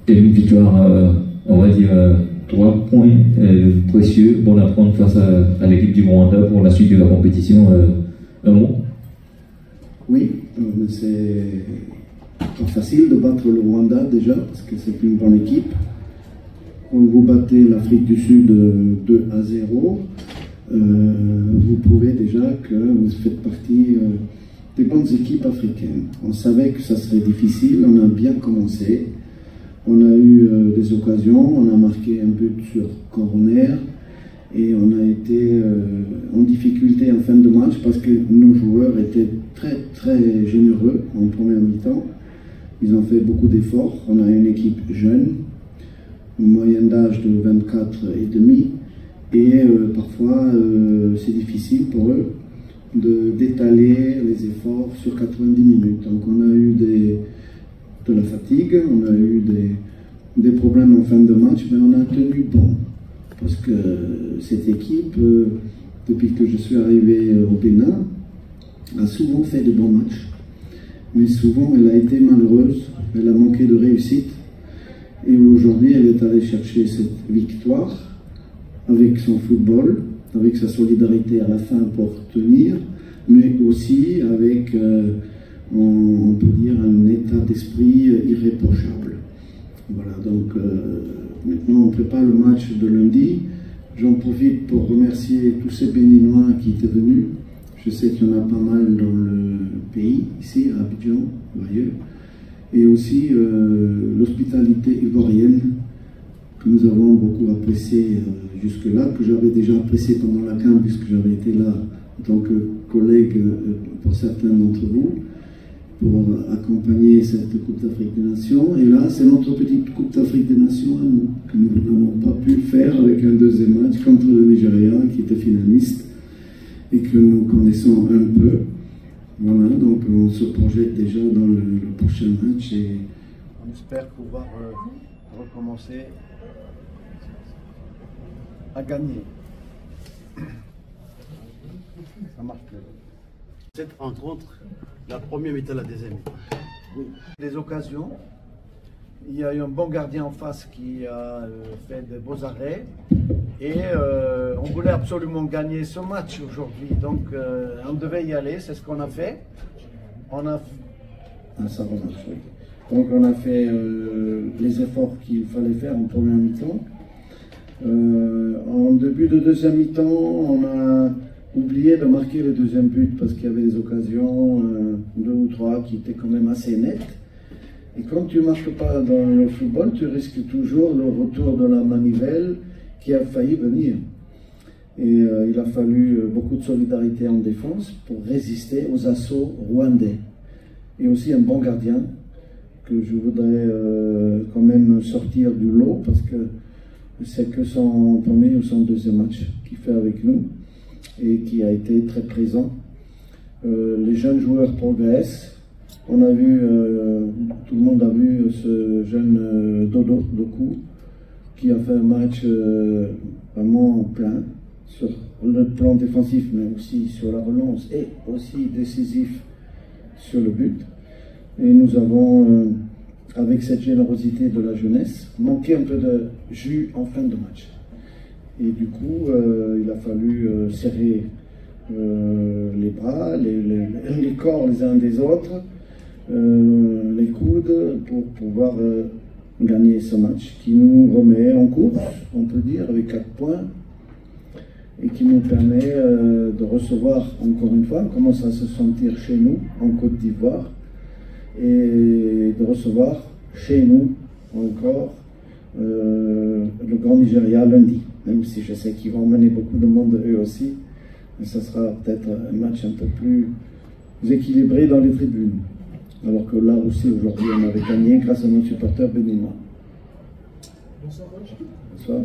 C'est une victoire, on va dire, 3 points précieux pour la prendre face à l'équipe du Rwanda pour la suite de la compétition. Un mot? Oui, c'est pas facile de battre le Rwanda déjà, parce que c'est une bonne équipe. Quand vous battez l'Afrique du Sud 2-0, vous prouvez déjà que vous faites partie des bonnes équipes africaines. On savait que ça serait difficile, on a bien commencé. On a eu des occasions, on a marqué un but sur corner et on a été en difficulté en fin de match parce que nos joueurs étaient très généreux en première mi-temps. Ils ont fait beaucoup d'efforts. On a une équipe jeune, une moyenne d'âge de 24 et demi, et parfois c'est difficile pour eux d'étaler les efforts sur 90 minutes. Donc on a eu de la fatigue, on a eu des problèmes en fin de match, mais on a tenu bon. Parce que cette équipe, depuis que je suis arrivé au Bénin, a souvent fait de bons matchs. Mais souvent, elle a été malheureuse, elle a manqué de réussite. Et aujourd'hui, elle est allée chercher cette victoire avec son football, avec sa solidarité à la fin pour tenir, mais aussi avec, on peut dire, un état d'esprit irréprochable. Voilà, donc maintenant on prépare le match de lundi. J'en profite pour remercier tous ces Béninois qui étaient venus. Je sais qu'il y en a pas mal dans le pays, ici à Abidjan ou ailleurs. Et aussi l'hospitalité ivoirienne que nous avons beaucoup appréciée jusque-là, que j'avais déjà apprécié pendant la CAN puisque j'avais été là en tant que collègue pour certains d'entre vous, pour accompagner cette Coupe d'Afrique des Nations. Et là, c'est notre petite Coupe d'Afrique des Nations à nous, que nous n'avons pas pu faire avec un deuxième match contre le Nigeria, qui était finaliste, et que nous connaissons un peu. Voilà, donc on se projette déjà dans le prochain match, et on espère pouvoir recommencer à gagner. Ça marche plus. Cette rencontre, la première mi-temps, la deuxième mi-temps. Oui. Les occasions, il y a eu un bon gardien en face qui a fait de beaux arrêts et on voulait absolument gagner ce match aujourd'hui, donc on devait y aller, c'est ce qu'on a fait. Ça remarche, oui. Donc on a fait les efforts qu'il fallait faire en première mi-temps. En début de deuxième mi-temps, on a oublié de marquer le deuxième but parce qu'il y avait des occasions, 2 ou 3, qui étaient quand même assez nettes. Et quand tu ne marques pas dans le football, tu risques toujours le retour de la manivelle qui a failli venir. Et il a fallu beaucoup de solidarité en défense pour résister aux assauts rwandais. Et aussi un bon gardien que je voudrais quand même sortir du lot parce que c'est que son premier ou son deuxième match qu'il fait avec nous et qui a été très présent. Les jeunes joueurs progressent. On a vu, tout le monde a vu ce jeune Doku qui a fait un match vraiment plein sur le plan défensif, mais aussi sur la relance et aussi décisif sur le but. Et nous avons, avec cette générosité de la jeunesse, manqué un peu de jus en fin de match. Et du coup, il a fallu serrer les bras, les corps les uns des autres, les coudes, pour pouvoir gagner ce match qui nous remet en course, on peut dire, avec 4 points, et qui nous permet de recevoir, encore une fois, on commence à se sentir chez nous, en Côte d'Ivoire, et de recevoir chez nous encore le Grand Nigeria lundi, même si je sais qu'ils vont emmener beaucoup de monde eux aussi, mais ça sera peut-être un match un peu plus équilibré dans les tribunes, alors que là aussi aujourd'hui on avait gagné grâce à nos supporters béninois. Bonsoir. Bonsoir.